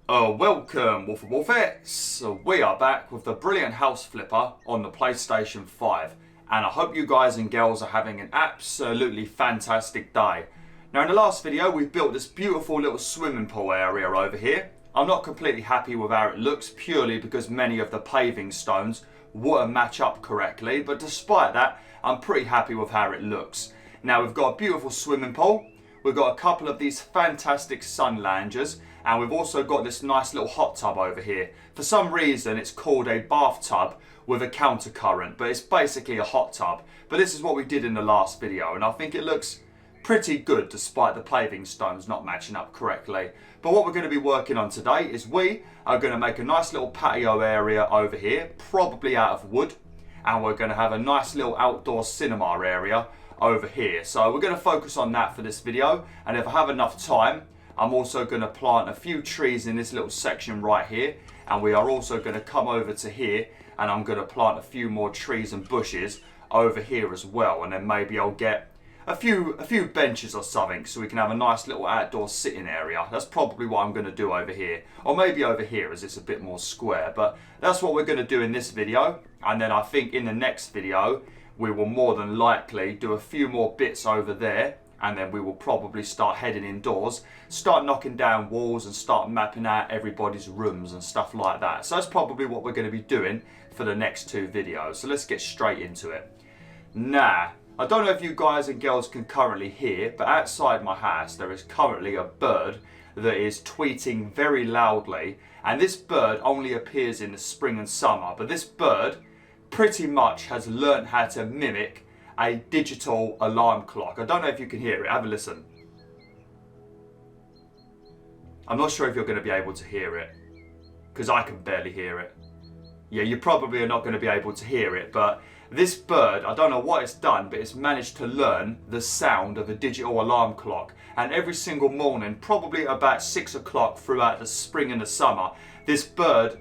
Welcome, WolfTheWolf. We are back with the brilliant house flipper on the PlayStation 5, and I hope you guys and girls are having an absolutely fantastic day. Now, in the last video, we built this beautiful little swimming pool area over here. I'm not completely happy with how it looks, purely because many of the paving stones wouldn't match up correctly, but despite that, I'm pretty happy with how it looks. Now, we've got a beautiful swimming pool. We've got a couple of these fantastic sun loungers, and we've also got this nice little hot tub over here. For some reason, it's called a bathtub with a counter current, but it's basically a hot tub. But this is what we did in the last video, and I think it looks pretty good despite the paving stones not matching up correctly. But what we're going to be working on today is we are going to make a nice little patio area over here, probably out of wood, and we're going to have a nice little outdoor cinema area over here. So we're going to focus on that for this video, and if I have enough time, I'm also going to plant a few trees in this little section right here, and we are also going to come over to here and I'm going to plant a few more trees and bushes over here as well, and then maybe I'll get a few benches or something so we can have a nice little outdoor sitting area. That's probably what I'm going to do over here, or maybe over here as it's a bit more square, but that's what we're going to do in this video. And then I think in the next video we will more than likely do a few more bits over there, and then we will probably start heading indoors, start knocking down walls and start mapping out everybody's rooms and stuff like that. So that's probably what we're going to be doing for the next two videos. So let's get straight into it. Now, I don't know if you guys and girls can currently hear, but outside my house there is currently a bird that is tweeting very loudly, and this bird only appears in the spring and summer, but this bird pretty much has learned how to mimic a digital alarm clock. I don't know if you can hear it. Have a listen. I'm not sure if you're going to be able to hear it, because I can barely hear it. Yeah, you probably are not going to be able to hear it, but this bird, I don't know what it's done, but it's managed to learn the sound of a digital alarm clock. And every single morning, probably about 6 o'clock throughout the spring and the summer, this bird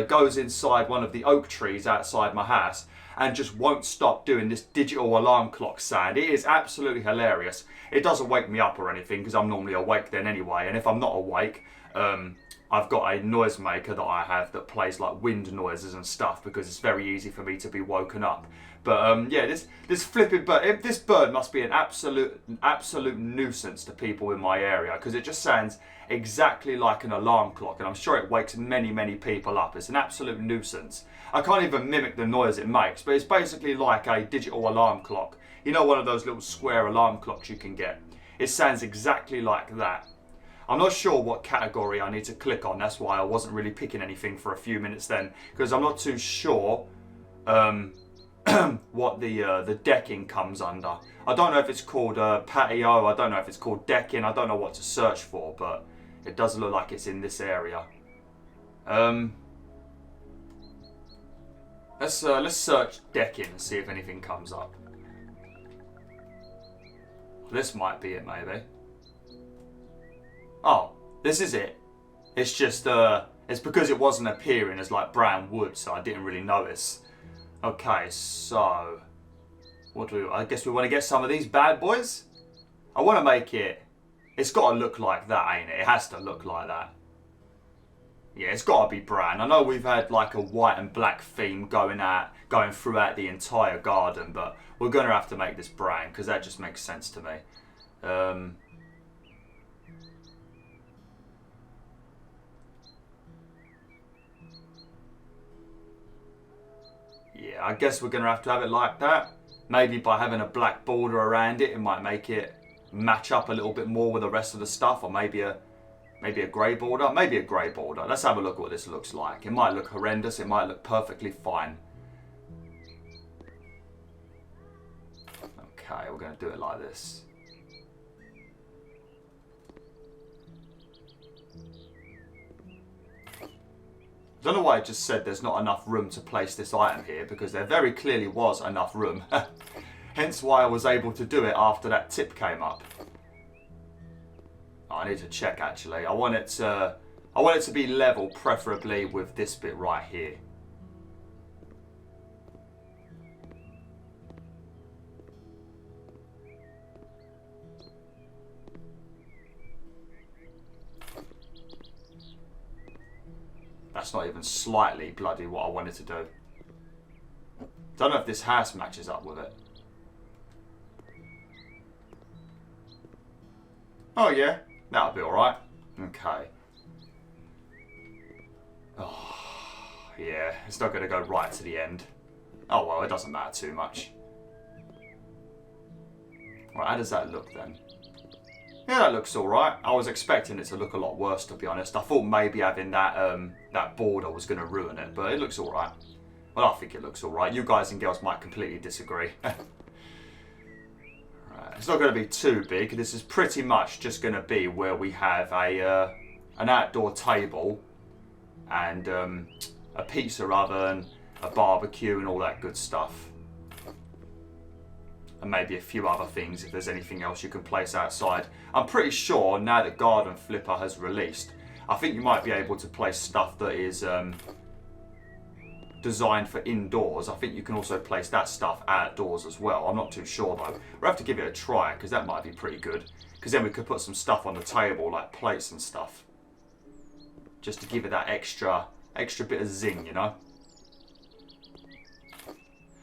goes inside one of the oak trees outside my house and just won't stop doing this digital alarm clock sound. It is absolutely hilarious. It doesn't wake me up or anything, because I'm normally awake then anyway, and if I'm not awake, I've got a noisemaker that I have that plays like wind noises and stuff, because it's very easy for me to be woken up. But yeah, this flipping bird, this bird must be an absolute nuisance to people in my area, because it just sounds exactly like an alarm clock, and I'm sure it wakes many people up. It's an absolute nuisance. I can't even mimic the noise it makes, but it's basically like a digital alarm clock. You know, one of those little square alarm clocks you can get. It sounds exactly like that. I'm not sure what category I need to click on. That's why I wasn't really picking anything for a few minutes then, because I'm not too sure what the decking comes under. I don't know if it's called patio. I don't know if it's called decking. I don't know what to search for, but it does look like it's in this area. Let's search decking and see if anything comes up. This might be it, maybe. Oh, this is it. It's just it's because it wasn't appearing as like brown wood, so I didn't really notice. Okay, so what do we? I guess we want to get some of these bad boys. I want to make it. It's got to look like that, ain't it? It has to look like that. Yeah, it's got to be brown. I know we've had like a white and black theme going throughout the entire garden, but we're going to have to make this brown, because that just makes sense to me. Yeah, I guess we're going to have it like that. Maybe by having a black border around it, it might make it match up a little bit more with the rest of the stuff, or maybe a grey border. Maybe a grey border. Let's have a look at what this looks like. It might look horrendous. It might look perfectly fine. Okay, we're going to do it like this. I don't know why I just said there's not enough room to place this item here, because there very clearly was enough room. Hence why I was able to do it after that tip came up. Oh, I need to check actually. I want it to be level, preferably with this bit right here. That's not even slightly bloody what I wanted to do. Don't know if this house matches up with it. Oh yeah, that'll be alright. Okay. Oh, yeah, it's not going to go right to the end. Oh well, it doesn't matter too much. Right, how does that look then? Yeah, that looks alright. I was expecting it to look a lot worse, to be honest. I thought maybe having that that border was going to ruin it, but it looks alright. Well, I think it looks alright. You guys and girls might completely disagree. It's not going to be too big. This is pretty much just going to be where we have a an outdoor table and a pizza oven, a barbecue and all that good stuff. And maybe a few other things if there's anything else you can place outside. I'm pretty sure now that Garden Flipper has released, I think you might be able to place stuff that is designed for indoors. I think you can also place that stuff outdoors as well. I'm not too sure though. We'll have to give it a try because that might be pretty good. Because then we could put some stuff on the table like plates and stuff. Just to give it that extra bit of zing, you know.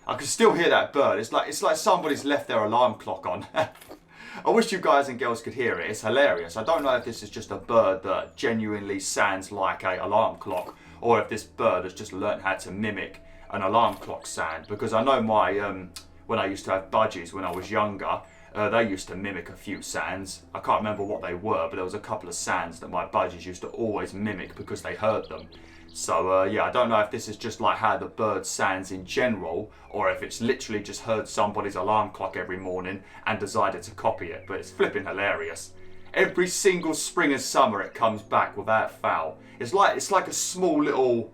I can still hear that bird. It's like somebody's left their alarm clock on. I wish you guys and girls could hear it. It's hilarious. I don't know if this is just a bird that genuinely sounds like an alarm clock, or if this bird has just learnt how to mimic an alarm clock sound. Because I know my when I used to have budgies when I was younger, they used to mimic a few sounds. I can't remember what they were, but there was a couple of sounds that my budgies used to always mimic because they heard them. So yeah, I don't know if this is just like how the bird sounds in general, or if it's literally just heard somebody's alarm clock every morning and decided to copy it, but it's flipping hilarious. Every single spring and summer it comes back without fail. It's like a small little...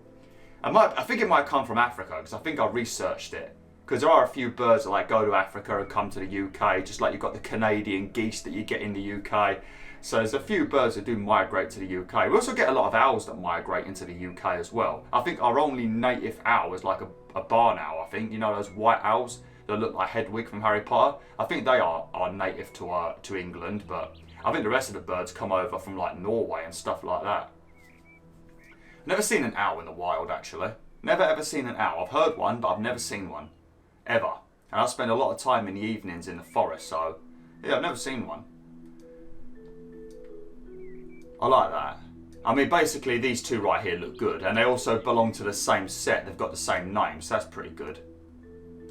I think it might come from Africa, because I think I researched it. Because there are a few birds that like go to Africa and come to the UK, just like you've got the Canadian geese that you get in the UK. So there's a few birds that do migrate to the UK. We also get a lot of owls that migrate into the UK as well. I think our only native owl is like a barn owl, I think. You know those white owls that look like Hedwig from Harry Potter? I think they are native to England, but I think the rest of the birds come over from like Norway and stuff like that. Never seen an owl in the wild, actually. Never ever seen an owl. I've heard one, but I've never seen one. Ever. And I spend a lot of time in the evenings in the forest, so yeah, I've never seen one. I like that. I mean, basically these two right here look good, and they also belong to the same set. They've got the same name, so that's pretty good.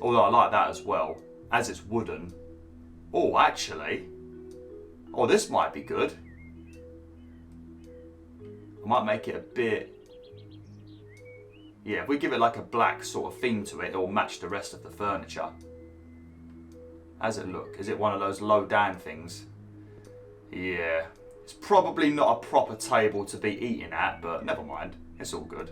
Although I like that as well, as it's wooden. Oh, actually. Oh, this might be good. I might make it a bit... Yeah, if we give it like a black sort of theme to it, it'll match the rest of the furniture. How's it look? Is it one of those low down things? Yeah. It's probably not a proper table to be eating at, but never mind. It's all good.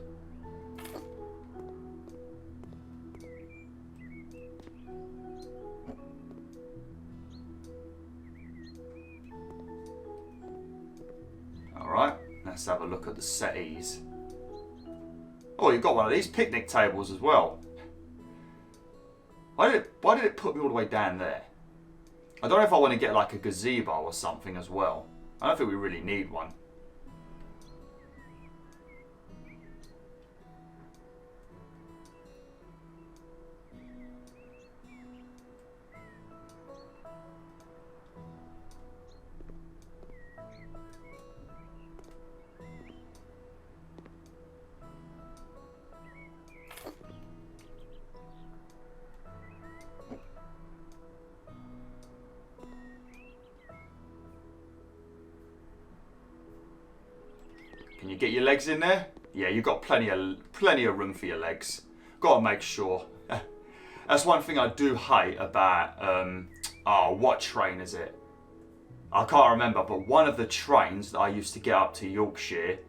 Alright, let's have a look at the settees. Oh, you've got one of these picnic tables as well. Why did it put me all the way down there? I don't know if I want to get like a gazebo or something as well. I don't think we really need one. Can you get your legs in there? Yeah, you've got plenty of room for your legs. Got to make sure. That's one thing I do hate about, oh, what train is it? I can't remember, but one of the trains that I used to get up to Yorkshire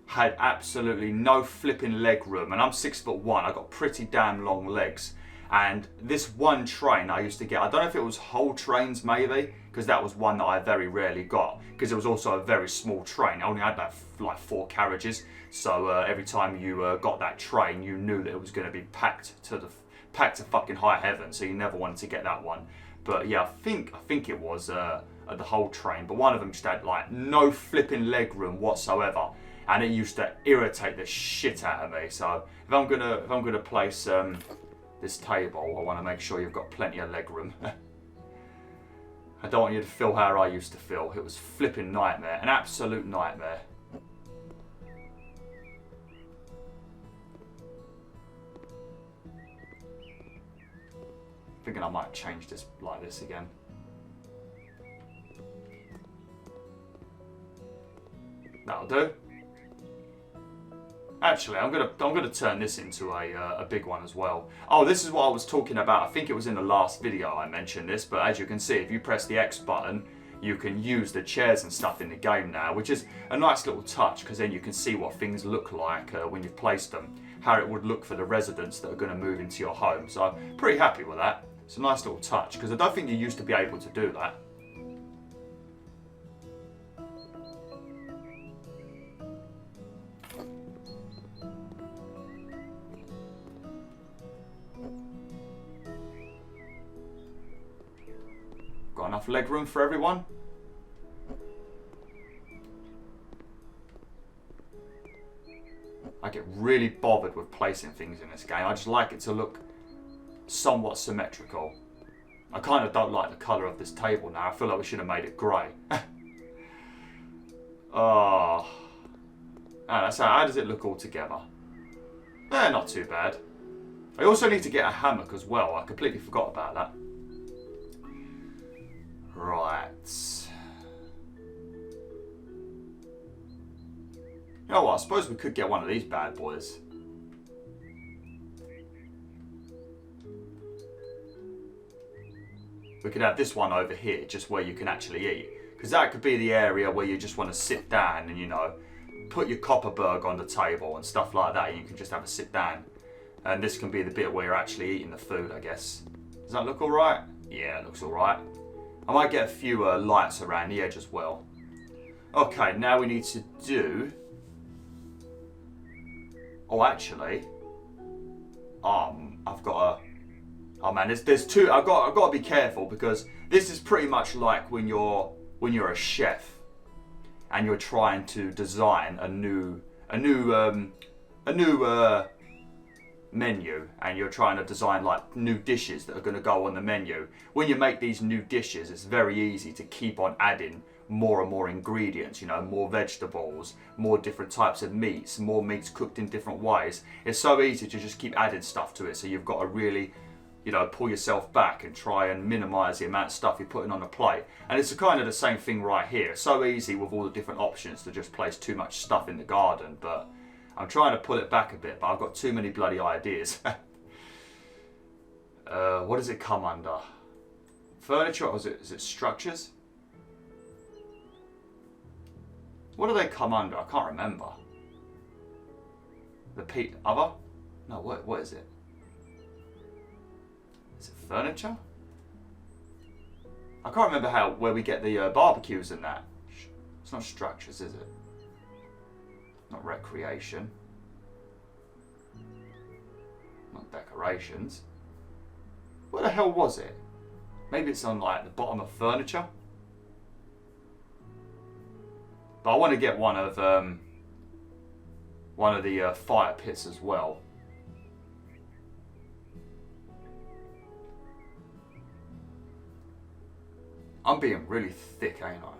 had absolutely no flipping leg room, and I'm 6'1", I've got pretty damn long legs. And this one train I used to get, I don't know if it was whole trains maybe, because that was one that I very rarely got, because it was also a very small train. I only had like 4 carriages, so every time you got that train, you knew that it was going to be packed to fucking high heaven, so you never wanted to get that one. But yeah, I think it was the whole train, but one of them just had like no flipping leg room whatsoever. and it used to irritate the shit out of me. So if I'm gonna place this table, I want to make sure you've got plenty of leg room. I don't want you to feel how I used to feel. It was flipping nightmare, an absolute nightmare. Thinking I might change this like this again. That'll do. Actually, I'm gonna turn this into a big one as well. Oh, this is what I was talking about. I think it was in the last video I mentioned this, but as you can see, if you press the X button, you can use the chairs and stuff in the game now, which is a nice little touch, because then you can see what things look like when you've placed them, how it would look for the residents that are going to move into your home. So I'm pretty happy with that. It's a nice little touch, because I don't think you used to be able to do that. Got enough leg room for everyone? I get really bothered with placing things in this game. I just like it to look somewhat symmetrical. I kind of don't like the colour of this table now. I feel like we should have made it grey. Oh. That's how does it look all together? Not too bad. I also need to get a hammock as well. I completely forgot about that. Right. You know what? I suppose we could get one of these bad boys. We could have this one over here, just where you can actually eat. Because that could be the area where you just want to sit down and, you know, put your Copperberg on the table and stuff like that. And you can just have a sit down. And this can be the bit where you're actually eating the food, I guess. Does that look alright? Yeah, it looks alright. I might get a few lights around the edge as well. Okay, now we need to do... Oh, actually... I've got a... Oh man, there's two. I've got to be careful, because this is pretty much like when you're a chef and you're trying to design a new menu, and you're trying to design like new dishes that are going to go on the menu. When you make these new dishes, it's very easy to keep on adding more and more ingredients, you know, more vegetables, more different types of meats, more meats cooked in different ways. It's so easy to just keep adding stuff to it, so you've got to really, you know, pull yourself back and try and minimise the amount of stuff you're putting on a plate. And it's kind of the same thing right here. It's so easy with all the different options to just place too much stuff in the garden, but I'm trying to pull it back a bit, but I've got too many bloody ideas. What does it come under? Furniture, or is it structures? What do they come under? I can't remember. The other? No, what is it? Is it furniture? I can't remember where we get the barbecues and that. It's not structures, is it? Not recreation. Not decorations. Where the hell was it? Maybe it's on like the bottom of furniture. But I want to get one of the fire pits as well. I'm being really thick, ain't I?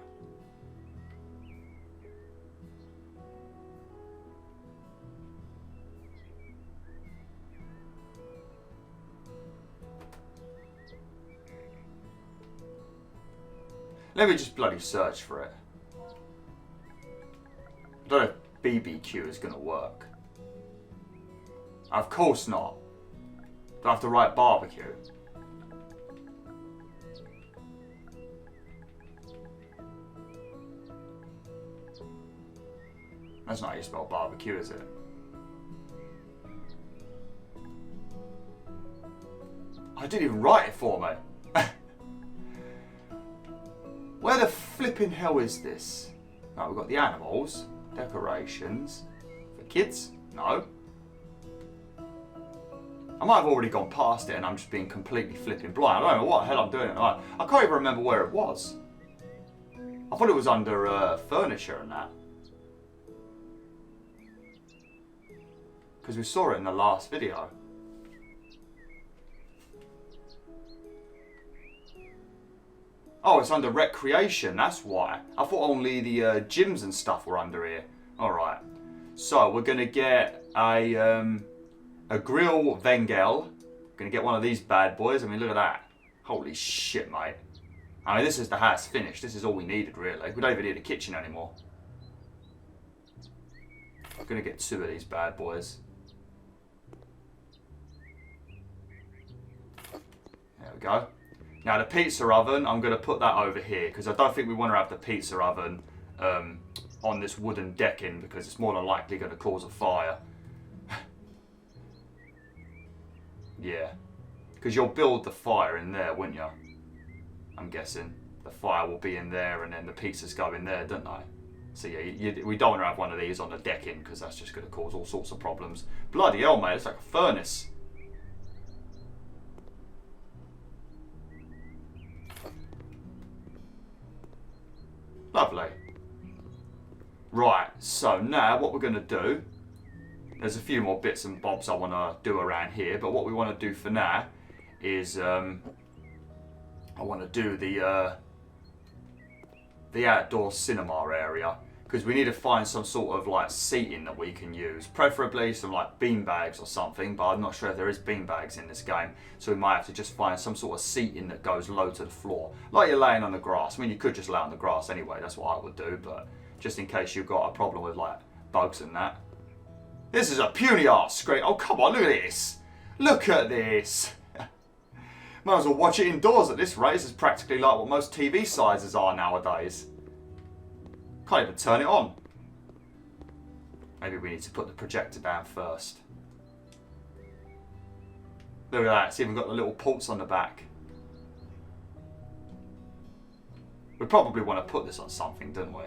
Let me just bloody search for it. I don't know if BBQ is going to work. Of course not. Do I have to write barbecue? That's not how you spell barbecue, is it? I didn't even write it for me. Where the flipping hell is this? Right, we've got the animals, decorations. For kids? No. I might have already gone past it and I'm just being completely flipping blind. I don't know what the hell I'm doing. I can't even remember where it was. I thought it was under furniture and that. Because we saw it in the last video. Oh, it's under recreation, that's why. I thought only the gyms and stuff were under here. Alright. So, we're going to get a grill Vengel. Going to get one of these bad boys. I mean, look at that. Holy shit, mate. I mean, this is the house finished. This is all we needed, really. We don't even need a kitchen anymore. I'm going to get 2 of these bad boys. There we go. Now the pizza oven, I'm going to put that over here because I don't think we want to have the pizza oven on this wooden decking because it's more than likely going to cause a fire. Yeah, because you'll build the fire in there, wouldn't you? I'm guessing the fire will be in there and then the pizzas go in there, don't they? So yeah, we don't want to have one of these on the decking because that's just going to cause all sorts of problems. Bloody hell, mate, it's like a furnace. Lovely. Right, so now what we're going to do, there's a few more bits and bobs I want to do around here, but what we want to do for now is I want to do the outdoor cinema area because we need to find some sort of like seating that we can use, preferably some like bean bags or something, but I'm not sure if there is bean bags in this game, so we might have to just find some sort of seating that goes low to the floor, like you're laying on the grass. I mean, you could just lay on the grass anyway, that's what I would do, but just in case you've got a problem with like bugs and that. This is a puny arse screen. Oh come on, look at this. Look at this. Might as well watch it indoors at this rate. This is practically like what most TV sizes are nowadays. Can't even turn it on. Maybe we need to put the projector down first. Look at that, it's even got the little ports on the back. We probably want to put this on something, don't we?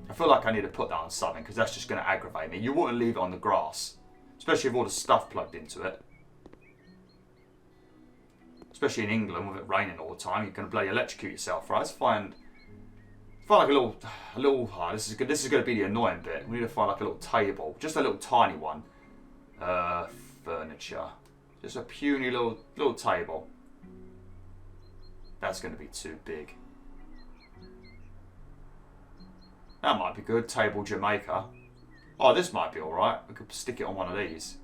I feel like I need to put that on something because that's just going to aggravate me. You wouldn't leave it on the grass, especially with all the stuff plugged into it. Especially in England with it raining all the time, you're going to bloody electrocute yourself, right? Let's find like a little. Oh, this is going to be the annoying bit. We need to find like a little table, just a little tiny one. Furniture, just a puny little table. That's going to be too big. That might be good. Table Jamaica. Oh, this might be alright. We could stick it on one of these.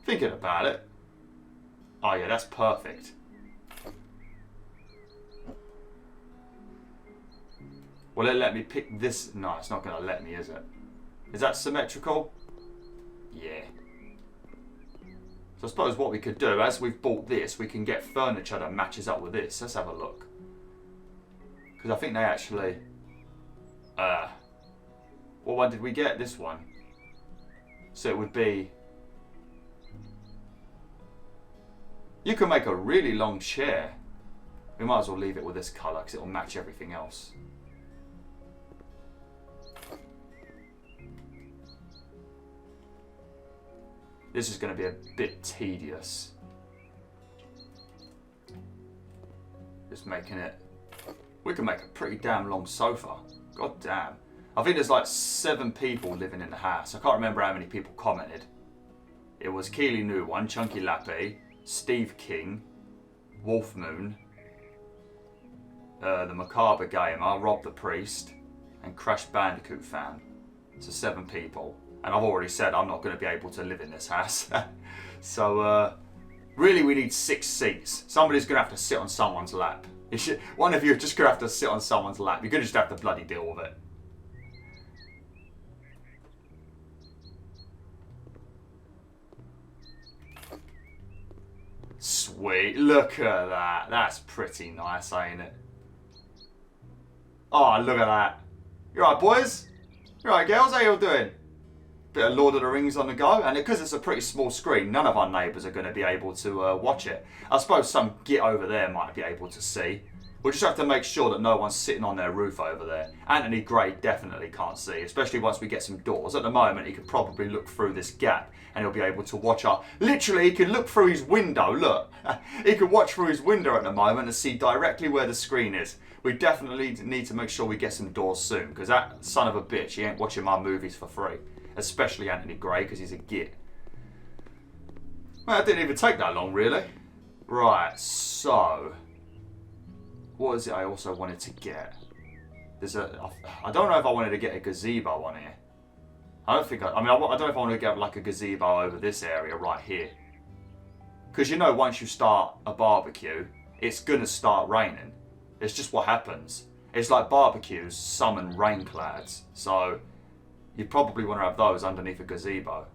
Thinking about it. Oh yeah, that's perfect. Will it let me pick this? No, it's not going to let me, is it? Is that symmetrical? Yeah. So I suppose what we could do, as we've bought this, we can get furniture that matches up with this. Let's have a look. Because I think they actually... what one did we get? This one. So it would be... You can make a really long chair. We might as well leave it with this colour because it will match everything else. This is going to be a bit tedious. Just making it... We can make a pretty damn long sofa. God damn. I think there's like 7 people living in the house. I can't remember how many people commented. It was Keely New One, Chunky Lappy, Steve King, Wolf Moon, the Macabre Gamer, Rob the Priest, and Crash Bandicoot Fan. So 7 people. And I've already said I'm not going to be able to live in this house. So, really we need 6 seats. Somebody's going to have to sit on someone's lap. One of you are just going to have to sit on someone's lap. You're going to just have to bloody deal with it. Sweet, look at that. That's pretty nice, ain't it? Oh, look at that. You alright, boys? You alright, girls? How you all doing? Bit of Lord of the Rings on the go, and because it's a pretty small screen, none of our neighbours are going to be able to watch it. I suppose some git over there might be able to see. We'll just have to make sure that no one's sitting on their roof over there. Anthony Gray definitely can't see, especially once we get some doors. At the moment, he could probably look through this gap and he'll be able to watch our... Literally, he can look through his window, look. He can watch through his window at the moment and see directly where the screen is. We definitely need to make sure we get some doors soon, because that son of a bitch, he ain't watching my movies for free. Especially Anthony Gray, because he's a git. Well, that didn't even take that long, really. Right, so... what is it I also wanted to get? I don't know if I wanted to get a gazebo on here. I don't know if I want to get like a gazebo over this area right here. Because you know, once you start a barbecue, it's going to start raining. It's just what happens. It's like barbecues summon rain clouds. So, you probably want to have those underneath a gazebo.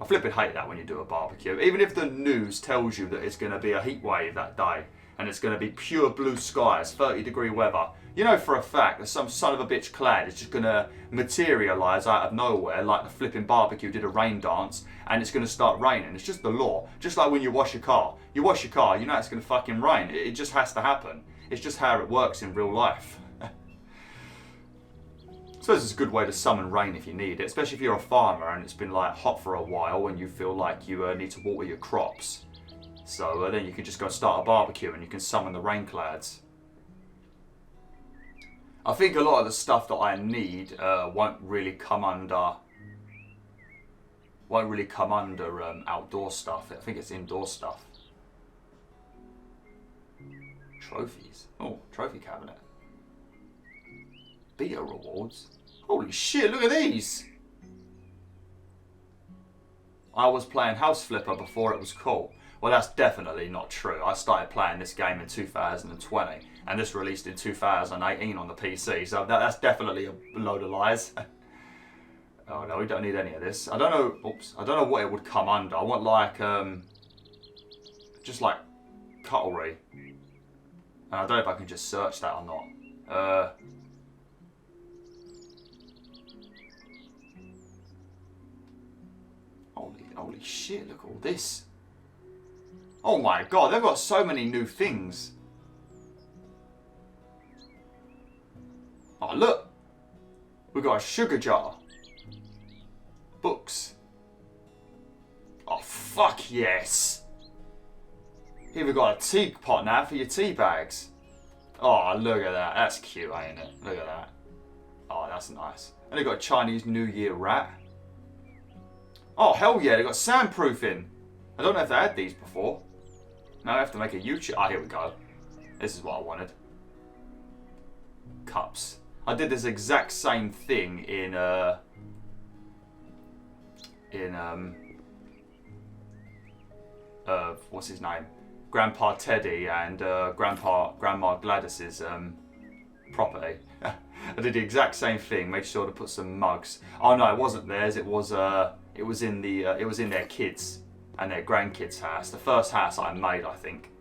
I flipping hate that when you do a barbecue. Even if the news tells you that it's going to be a heat wave that day, and it's going to be pure blue skies, 30-degree weather, you know for a fact that some son of a bitch cloud is just going to materialise out of nowhere, like the flipping barbecue did a rain dance, and it's going to start raining. It's just the law. Just like when you wash your car. You wash your car, you know it's going to fucking rain. It just has to happen. It's just how it works in real life. I suppose it's a good way to summon rain if you need it, especially if you're a farmer and it's been like hot for a while and you feel like you need to water your crops. So then you can just go start a barbecue and you can summon the rain clouds. I think a lot of the stuff that I need won't really come under outdoor stuff. I think it's indoor stuff. Trophies. Oh, trophy cabinet. Beta rewards. Holy shit, look at these! I was playing House Flipper before it was cool. Well, that's definitely not true. I started playing this game in 2020, and this released in 2018 on the PC, so that's definitely a load of lies. Oh no, we don't need any of this. I don't know what it would come under. I want like, just like cutlery. And I don't know if I can just search that or not. Holy shit, look at all this. Oh my god, they've got so many new things. Oh look, we've got a sugar jar. Books. Oh fuck yes. Here we've got a teapot now for your tea bags. Oh look at that, that's cute, ain't it? Look at that. Oh, that's nice. And they've got a Chinese New Year rat. Oh hell yeah, they've got soundproofing. I don't know if they had these before. Now I have to make a YouTube. Ah, here we go. This is what I wanted. Cups. I did this exact same thing in what's his name? Grandpa Teddy and Grandma Gladys's property. I did the exact same thing. Made sure to put some mugs. Oh no, it wasn't theirs. It was in their kids and their grandkids' house. The first house I made, I think.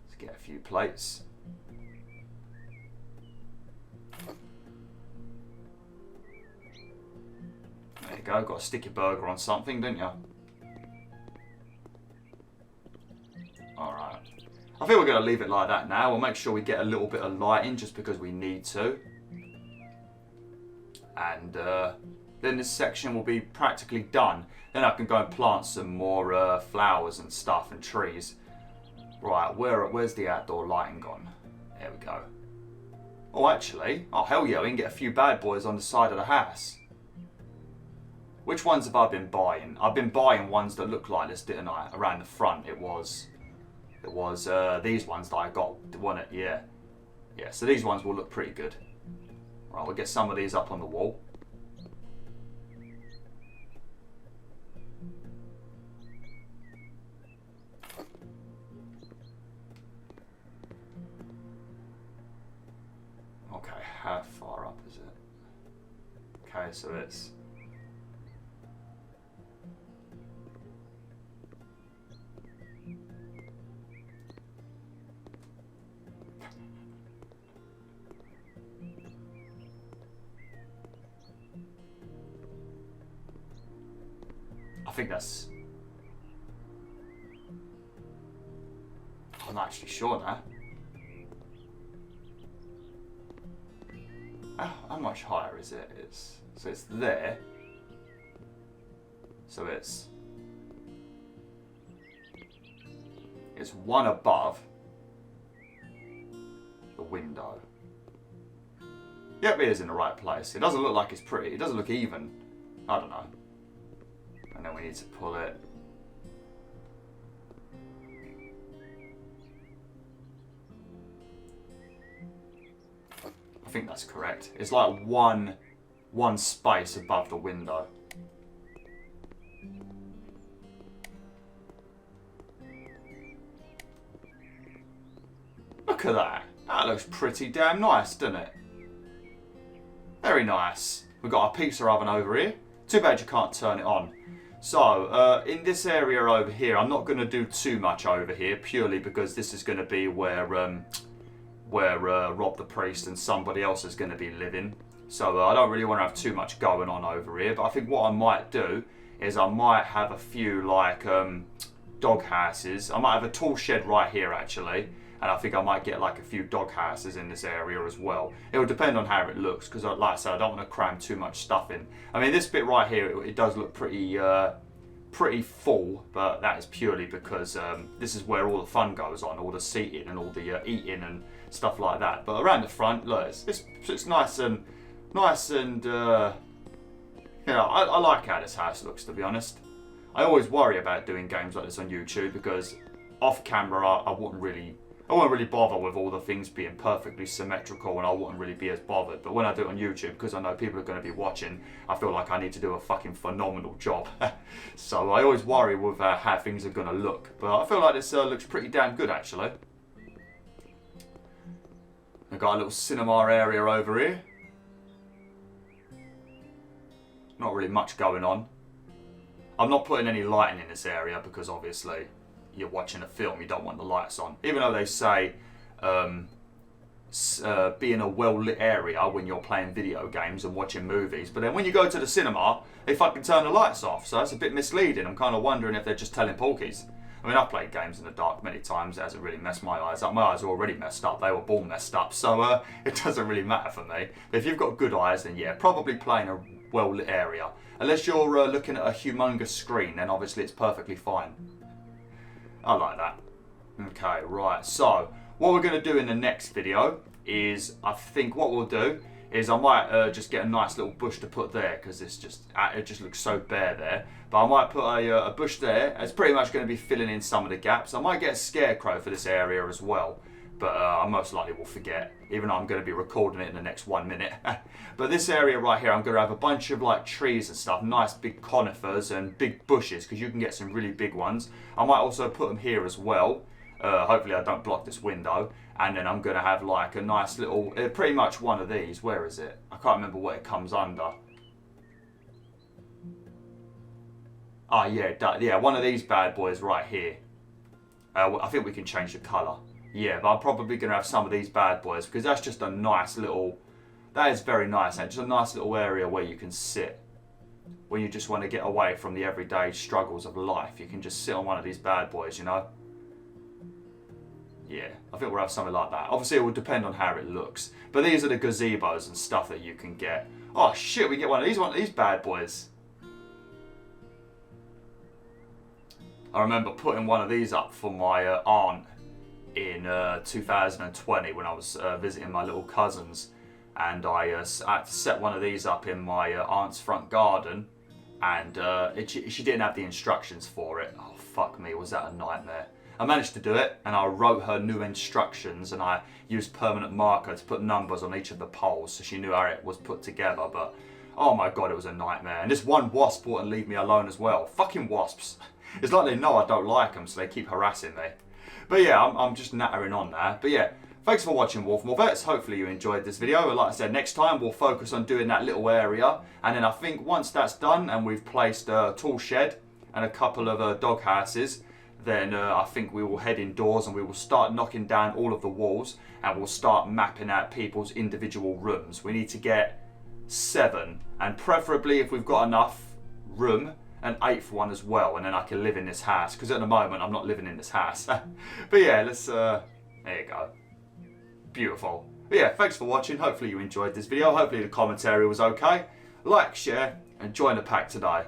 Let's get a few plates. There you go. Got to stick your burger on something, didn't you? Alright. I think we're going to leave it like that now. We'll make sure we get a little bit of lighting just because we need to. And then this section will be practically done. Then I can go and plant some more flowers and stuff and trees. Right, where's the outdoor lighting gone? There we go. Oh, actually, oh hell yeah, we can get a few bad boys on the side of the house. Which ones have I been buying? I've been buying ones that look like this, didn't I? Around the front, it was these ones that I got, wasn't it? Yeah. Yeah, so these ones will look pretty good. Right, we'll get some of these up on the wall. Okay, how far up is it? Okay, so it's... I think that's I'm not actually sure now. How much higher is it? So it's there. So it's one above the window. Yep, it is in the right place. It doesn't look like it's pretty. It doesn't look even. I don't know. And then we need to pull it. I think that's correct. It's like one space above the window. Look at that. That looks pretty damn nice, doesn't it? Very nice. We've got our pizza oven over here. Too bad you can't turn it on. So, in this area over here, I'm not going to do too much over here, purely because this is going to be where Rob the Priest and somebody else is going to be living. So I don't really want to have too much going on over here. But I think what I might do is I might have a few like dog houses. I might have a tool shed right here actually. And I think I might get like a few dog houses in this area as well. It will depend on how it looks because like I said, I don't want to cram too much stuff in. I mean this bit right here, it does look pretty full, but that is purely because this is where all the fun goes on, all the seating and all the eating and stuff like that. But around the front, look, it's nice and you know, I like how this house looks, to be honest. I always worry about doing games like this on YouTube because off camera I wouldn't really bother with all the things being perfectly symmetrical, and I wouldn't really be as bothered. But when I do it on YouTube, because I know people are going to be watching, I feel like I need to do a fucking phenomenal job. So I always worry with how things are going to look. But I feel like this looks pretty damn good actually. I've got a little cinema area over here. Not really much going on. I'm not putting any lighting in this area because obviously you're watching a film, you don't want the lights on. Even though they say be in a well-lit area when you're playing video games and watching movies, but then when you go to the cinema, they fucking turn the lights off, so that's a bit misleading. I'm kind of wondering if they're just telling porkies. I mean, I've played games in the dark many times, it hasn't really messed my eyes up. My eyes are already messed up, they were born messed up, so it doesn't really matter for me. But if you've got good eyes, then yeah, probably play in a well-lit area. Unless you're looking at a humongous screen, then obviously it's perfectly fine. I like that. Okay, right. So, what we're going to do in the next video is, I think what we'll do is I might just get a nice little bush to put there because it just looks so bare there. But I might put a bush there. It's pretty much going to be filling in some of the gaps. I might get a scarecrow for this area as well. But I most likely will forget, even though I'm going to be recording it in the next 1 minute. But this area right here, I'm going to have a bunch of like trees and stuff, nice big conifers and big bushes, because you can get some really big ones. I might also put them here as well. Hopefully I don't block this window. And then I'm going to have like a nice little, pretty much one of these. Where is it? I can't remember what it comes under. Ah, yeah, one of these bad boys right here. I think we can change the colour. Yeah, but I'm probably going to have some of these bad boys because that's just a nice little, that is very nice, and just a nice little area where you can sit. When you just want to get away from the everyday struggles of life, you can just sit on one of these bad boys, you know? Yeah, I think we'll have something like that. Obviously it will depend on how it looks, but these are the gazebos and stuff that you can get. Oh shit, we get one of these bad boys. I remember putting one of these up for my aunt in 2020 when I was visiting my little cousins, and I had to set one of these up in my aunt's front garden, and she didn't have the instructions for it. Oh fuck me, was that a nightmare. I managed to do it, and I wrote her new instructions, and I used permanent marker to put numbers on each of the poles so she knew how it was put together, but oh my god, it was a nightmare. And this one wasp wouldn't leave me alone as well. Fucking wasps. It's like they know I don't like them, so they keep harassing me. But yeah, I'm just nattering on there. But yeah, thanks for watching WolfTheWolf. Hopefully you enjoyed this video. But like I said, next time we'll focus on doing that little area. And then I think once that's done and we've placed a tool shed and a couple of dog houses, then I think we will head indoors and we will start knocking down all of the walls and we'll start mapping out people's individual rooms. We need to get 7, and preferably if we've got enough room an 8th one as well, and then I can live in this house, because at the moment I'm not living in this house. But yeah, let's, there you go. Beautiful. But yeah, thanks for watching. Hopefully you enjoyed this video. Hopefully the commentary was okay. Like, share, and join the pack today.